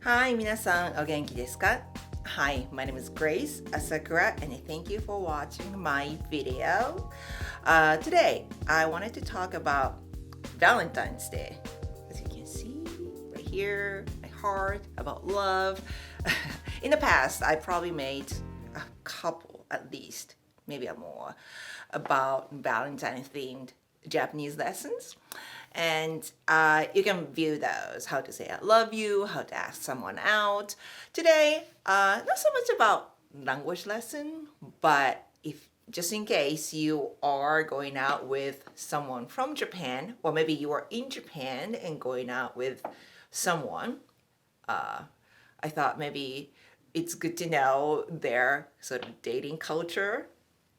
Hi, 皆さん、お元気ですか? Hi, my name is Grace Asakura, and thank you for watching my video. Today, I wanted to talk about Valentine's Day. As you can see right here, my heart about love. In the past, I probably made a couple, at least, maybe more, about Valentine themed Japanese lessons. And you can view those, how to say I love you, how to ask someone out. Today, not so much about language lesson, but if just in case you are going out with someone from Japan, or maybe you are in Japan and going out with someone, I thought maybe it's good to know their sort of dating culture.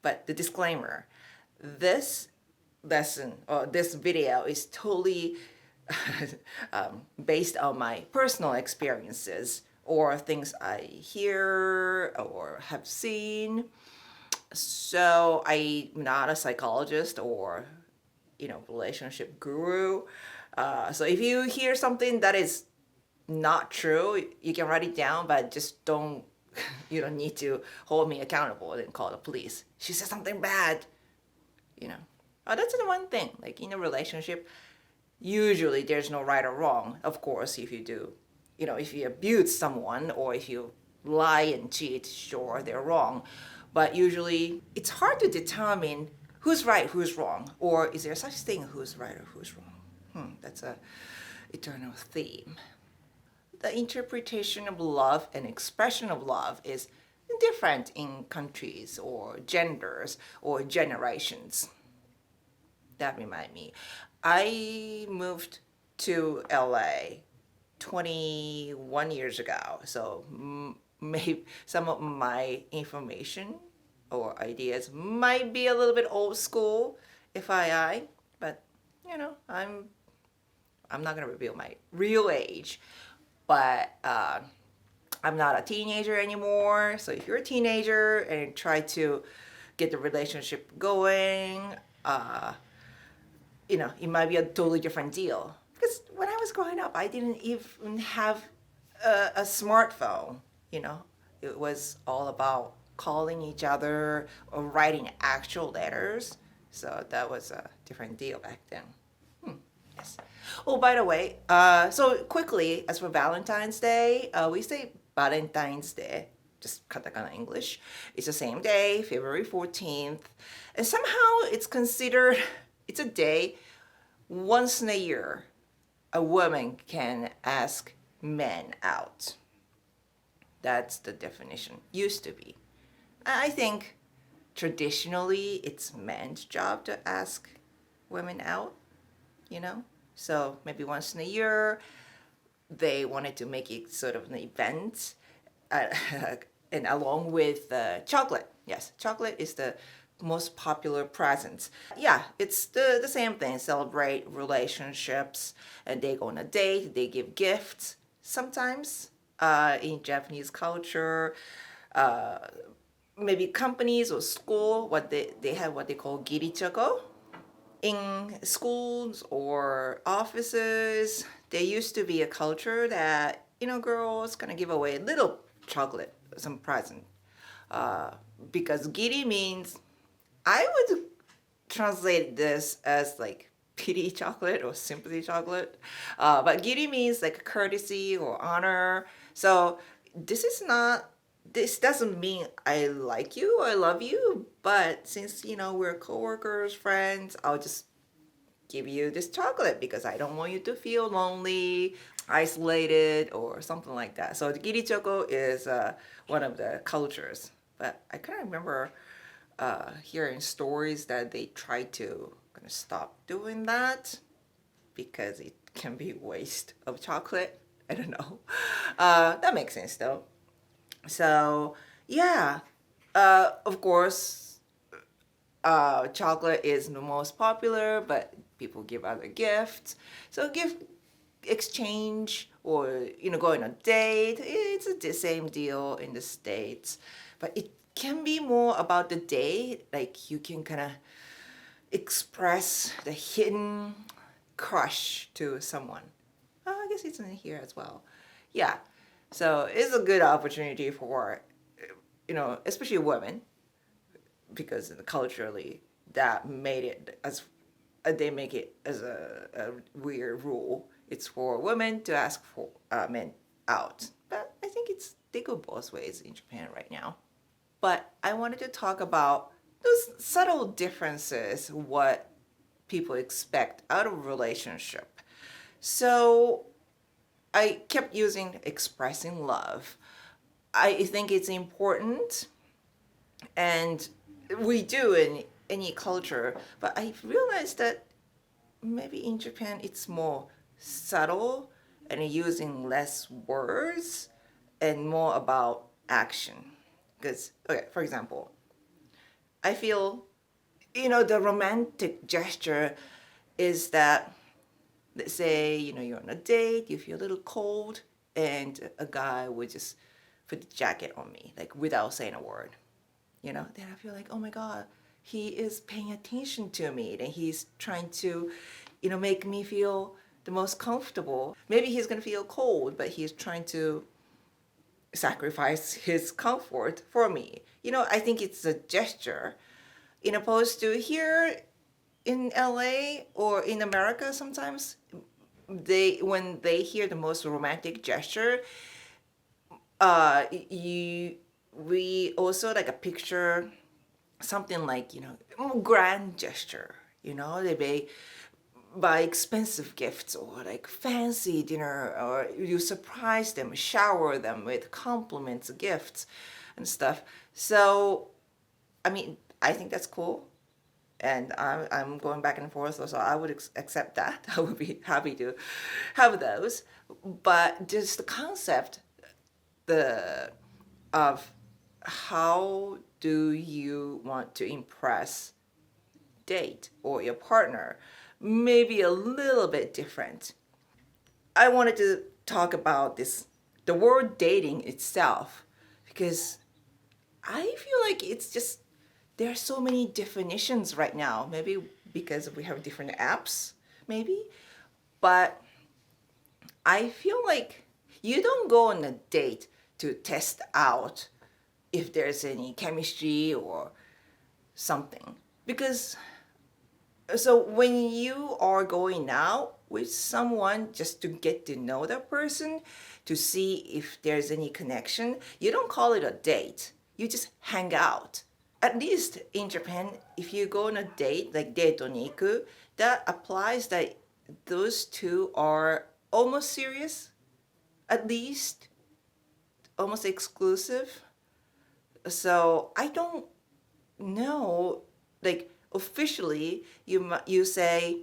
But the disclaimer, this lesson or this video is totally based on my personal experiences or things I hear or have seen. So I'm not a psychologist or relationship guru. So if you hear something that is not true, you can write it down, but just don't you don't need to hold me accountable and call the police. She said something bad, you know. That's the one thing. Like in a relationship, usually there's no right or wrong. Of course, if you do, if you abuse someone or if you lie and cheat, sure, they're wrong. But usually it's hard to determine who's right, who's wrong, or is there such thing who's right or who's wrong? That's a eternal theme. The interpretation of love and expression of love is different in countries or genders or generations. That remind me, I moved to LA 21 years ago, so maybe some of my information or ideas might be a little bit old school, FYI, but I'm not gonna reveal my real age, but I'm not a teenager anymore. So if you're a teenager and try to get the relationship going, it might be a totally different deal. Because when I was growing up, I didn't even have a smartphone. It was all about calling each other or writing actual letters. So that was a different deal back then. Yes. Oh, by the way, so quickly, as for Valentine's Day, we say Valentine's Day, just katakana English. It's the same day, February 14th. And somehow it's a day once in a year a woman can ask men out. That's the definition. Used to be. I think traditionally it's men's job to ask women out, So maybe once in a year, they wanted to make it sort of an event, and along with chocolate. Yes, chocolate is the most popular present. Yeah, it's the same thing. Celebrate relationships, and they go on a date. They give gifts. Sometimes in Japanese culture, maybe companies or school, they have what they call Girichoko. In schools or offices, there used to be a culture that, girls gonna give away a little chocolate, some present. Because giri means, I would translate this as like pity chocolate or sympathy chocolate. But giri means like courtesy or honor. So this doesn't mean I like you or I love you, but since we're coworkers, friends, I'll just give you this chocolate because I don't want you to feel lonely, isolated, or something like that. So the Girichoko is one of the cultures, but I kind of remember hearing stories that they try to kind of stop doing that because it can be waste of chocolate. I don't know. That makes sense though. So yeah, of course, chocolate is the most popular, but people give other gifts. So gift exchange or going on a date, it's the same deal in the States, but it can be more about the date. Like you can kind of express the hidden crush to someone. I guess it's in here as well. Yeah. So it's a good opportunity for, especially women, because culturally that made it as they make it as a weird rule. It's for women to ask for men out. But I think they go both ways in Japan right now. But I wanted to talk about those subtle differences, what people expect out of a relationship. So I kept using expressing love. I think it's important, and we do in any culture, but I realized that maybe in Japan it's more subtle and using less words and more about action. Because, okay, for example, I feel, the romantic gesture is that, let's say, you're on a date, you feel a little cold, and a guy would just put the jacket on me, like without saying a word. Then I feel like, oh my God, he is paying attention to me and he's trying to, make me feel the most comfortable. Maybe he's going to feel cold, but he's trying to sacrifice his comfort for me. I think it's a gesture. In opposed to here in LA or in America, sometimes when they hear the most romantic gesture, you we also like a picture something like grand gesture. They may buy expensive gifts or like fancy dinner, or you surprise them, shower them with compliments, gifts, and stuff. So I mean, I think that's cool, and I'm going back and forth, so I would accept that. I would be happy to have those, but just the concept, the of how do you want to impress date or your partner, maybe a little bit different. I wanted to talk about the word dating itself, because I feel like it's just, there are so many definitions right now, maybe because we have different apps, maybe, but I feel like you don't go on a date to test out if there's any chemistry or something. Because, so when you are going out with someone just to get to know that person, to see if there's any connection, you don't call it a date. You just hang out. At least in Japan, if you go on a date, like date oniku, that applies that those two are almost serious, at least almost exclusive. So I don't know, like officially, you say,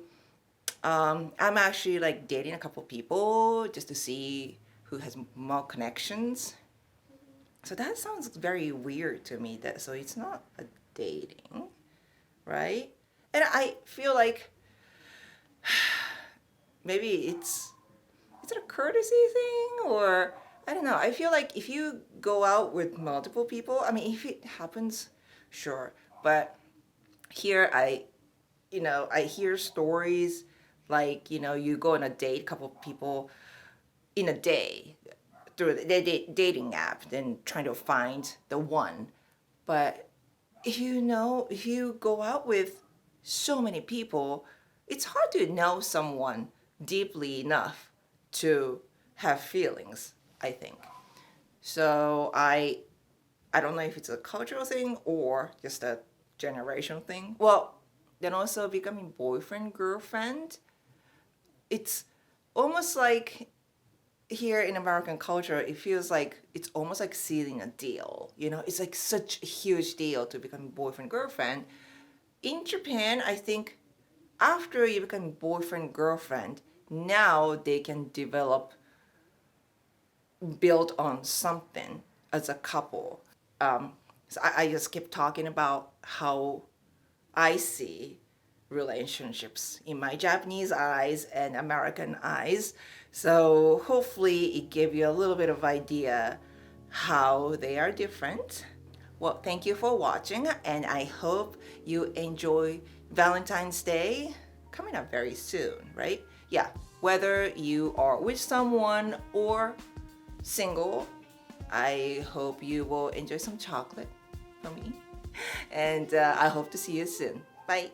I'm actually like dating a couple people just to see who has more connections. So that sounds very weird to me. That so it's not a dating, right? And I feel like maybe is it a courtesy thing, or I don't know. I feel like if you go out with multiple people, I mean, if it happens, sure. But here I hear stories like, you go on a date, couple people in a day through the dating app, then trying to find the one. But if you go out with so many people, it's hard to know someone deeply enough to have feelings, I think. So I don't know if it's a cultural thing or just a generational thing. Well, then also becoming boyfriend, girlfriend, it's almost like here in American culture, it feels like it's almost like sealing a deal. It's like such a huge deal to become boyfriend, girlfriend. In Japan, I think after you become boyfriend, girlfriend, now they can build on something as a couple. So I just keep talking about how I see relationships in my Japanese eyes and American eyes. So hopefully it gave you a little bit of idea how they are different. Well, thank you for watching, and I hope you enjoy Valentine's Day coming up very soon, right? Yeah, whether you are with someone or single, I hope you will enjoy some chocolate from me. And I hope to see you soon. Bye.